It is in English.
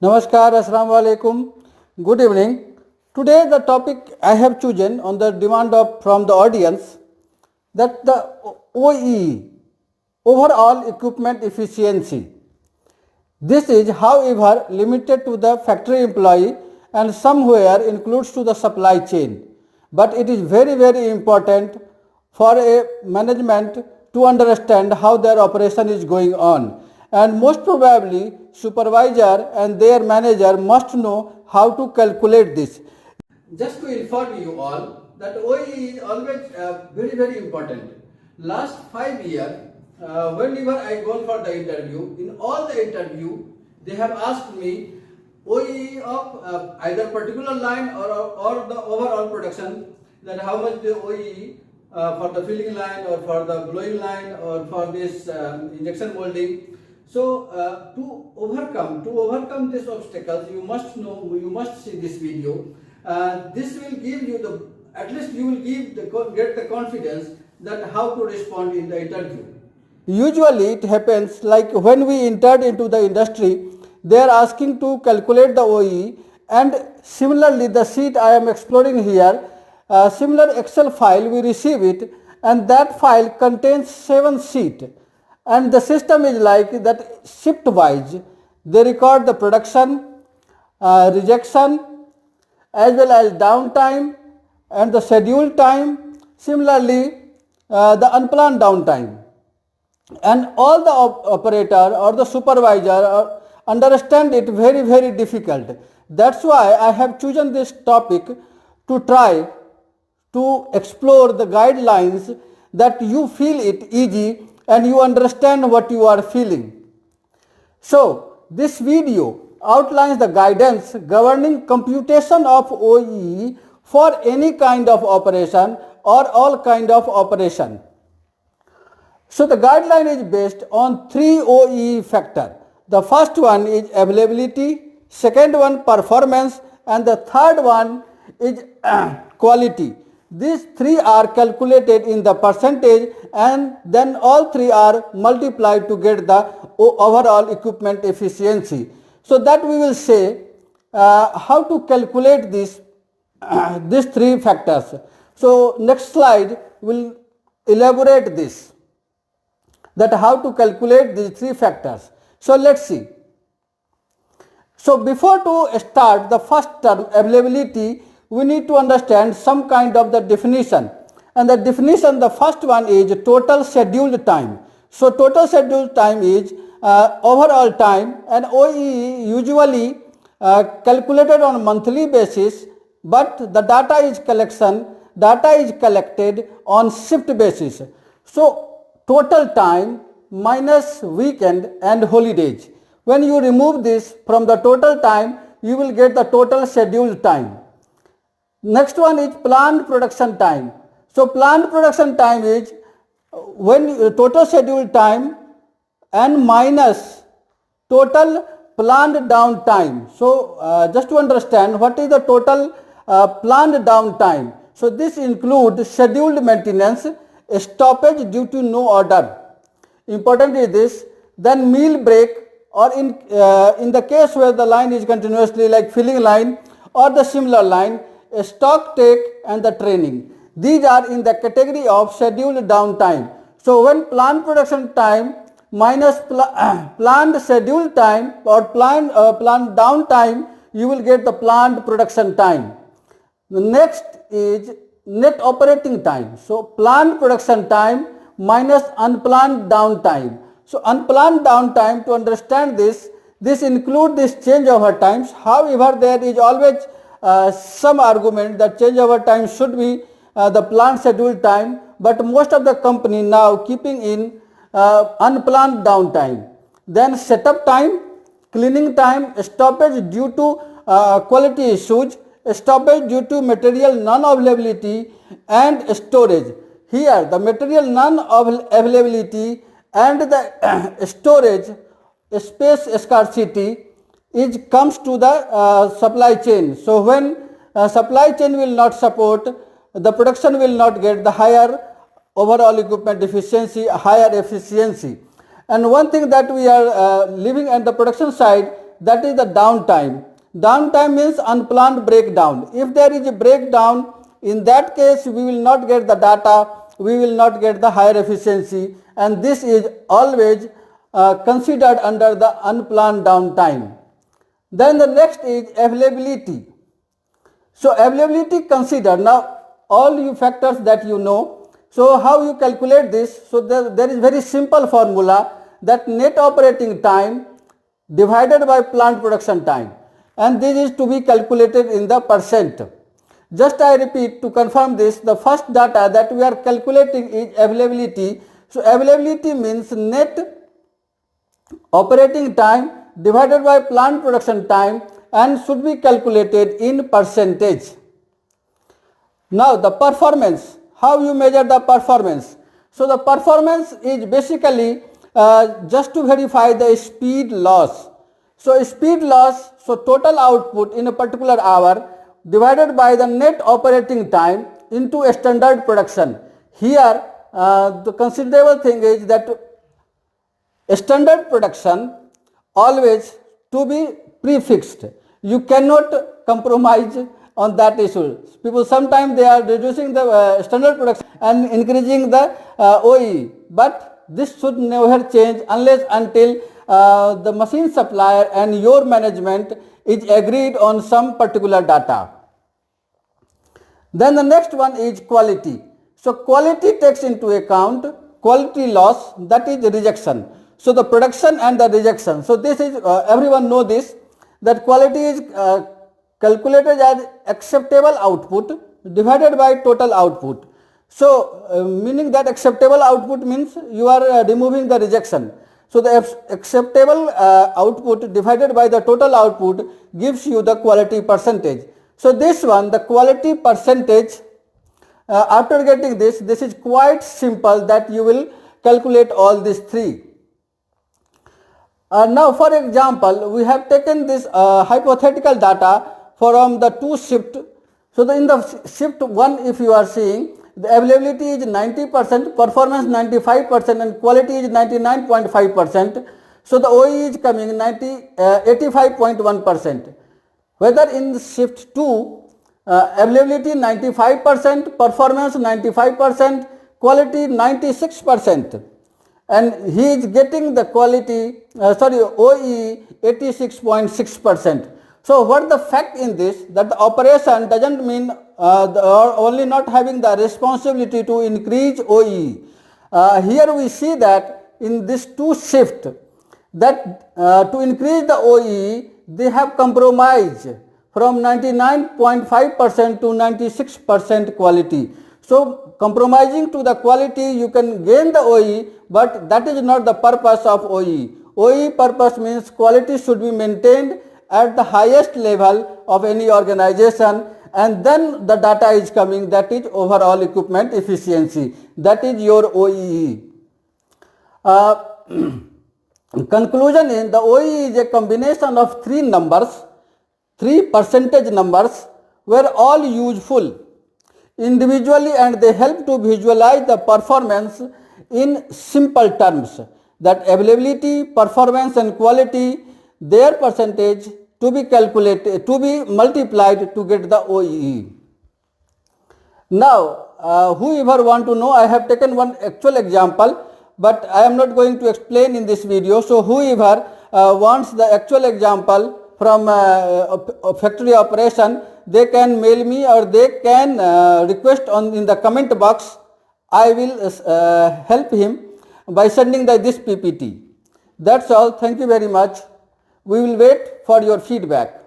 Namaskar, Assalamu alaikum. Good evening. Today the topic I have chosen on the demand of from the audience that the OEE, overall equipment efficiency. This is however limited to the factory employee and somewhere includes to the supply chain. But it is very important for a management to understand how their operation is going on. And most probably supervisor and their manager must know how to calculate this. Just to inform you all that OE is always very important. Last 5 years, whenever I go for the interview, in all the interview, they have asked me OE of either particular line or the overall production, that how much the OE for the filling line or for the blowing line or for this injection molding. So to overcome these obstacles, you must know, you must see this video. This will give you the, at least you will get the confidence that how to respond in the interview. Usually it happens like when we entered into the industry, they are asking to calculate the OE, and similarly the sheet I am exploring here, similar Excel file we receive it, and that file contains 7 sheets. And the system is like that shift wise. They record the production, rejection, as well as downtime and the scheduled time. Similarly, the unplanned downtime. And all the operator or the supervisor understand it very difficult. That's why I have chosen this topic to try to explore the guidelines that you feel it easy and you understand what you are feeling. So this video outlines the guidance governing computation of OEE for any kind of operation or all kind of operation. So the guideline is based on 3 OEE factors. The first one is availability, second one performance, and the third one is quality. These 3 are calculated in the percentage, and then all 3 are multiplied to get the overall equipment efficiency. So that we will say how to calculate this, these 3 factors. So next slide will elaborate this, that how to calculate these 3 factors. So let's see. So before to start the first term, availability, we need to understand some kind of the definition. And the definition, the first one is total scheduled time. So total scheduled time is overall time, and OEE usually calculated on monthly basis, but the data is collected on shift basis. So total time minus weekend and holidays. When you remove this from the total time, you will get the total scheduled time. Next one is planned production time. So planned production time is when total scheduled time and minus total planned downtime. So just to understand what is the total planned downtime. So this includes scheduled maintenance, stoppage due to no order. Important is this. Then meal break, or in the case where the line is continuously like filling line or the similar line, stock take and the training. These are in the category of scheduled downtime. So when planned production time minus planned scheduled time or planned downtime, you will get the planned production time. The next is net operating time. So planned production time minus unplanned downtime. So unplanned downtime, to understand this includes this changeover times. However, there is always some argument that changeover time should be the planned scheduled time, but most of the company now keeping in unplanned downtime. Then setup time, cleaning time, stoppage due to quality issues, stoppage due to material non-availability, and storage. Here the material non-availability and the storage space scarcity comes to the supply chain. So when supply chain will not support, the production will not get the higher overall equipment efficiency, higher efficiency. And one thing that we are living at the production side, that is the downtime. Downtime means unplanned breakdown. If there is a breakdown, in that case we will not get the data, we will not get the higher efficiency, and this is always considered under the unplanned downtime. Then the next is availability. So availability considered. Now all you factors that you know. So how you calculate this? So there is very simple formula, that net operating time divided by plant production time, and this is to be calculated in the percent. Just I repeat to confirm this, the first data that we are calculating is availability. So availability means net operating time divided by plant production time and should be calculated in percentage. Now the performance, how you measure the performance? So the performance is basically just to verify the speed loss. So speed loss, so total output in a particular hour divided by the net operating time into a standard production. Here the considerable thing is that standard production always to be prefixed. You cannot compromise on that issue. People sometimes they are reducing the standard production and increasing the OE, but this should never change unless until the machine supplier and your management is agreed on some particular data. Then the next one is quality. So quality takes into account quality loss, that is rejection. So the production and the rejection. So this is everyone know this, that quality is calculated as acceptable output divided by total output. So meaning that acceptable output means you are removing the rejection. So the acceptable output divided by the total output gives you the quality percentage. So this one, the quality percentage, after getting this is quite simple, that you will calculate all these three. Now for example, we have taken this hypothetical data from the two shift. So in the shift 1, if you are seeing, the availability is 90%, performance 95% and quality is 99.5%. So the OE is coming 85.1%. Whether in shift 2, availability 95%, performance 95%, quality 96%, and he is getting the quality, OE 86.6%. So what the fact in this, that the operation doesn't mean only not having the responsibility to increase OE. Here we see that in this two shift, that to increase the OE, they have compromised from 99.5% to 96% quality. So compromising to the quality, you can gain the OE, but that is not the purpose of OE. OE purpose means quality should be maintained at the highest level of any organization, and then the data is coming, that is overall equipment efficiency, that is your OEE. Conclusion is, the OEE is a combination of three numbers, three percentage numbers, were all useful individually and they help to visualize the performance in simple terms, that availability, performance and quality, their percentage to be calculated, to be multiplied to get the OEE. Now whoever want to know, I have taken one actual example, but I am not going to explain in this video. So whoever wants the actual example from factory operation, they can mail me or they can request in the comment box. I will help him by sending this PPT. That's all. Thank you very much. We will wait for your feedback.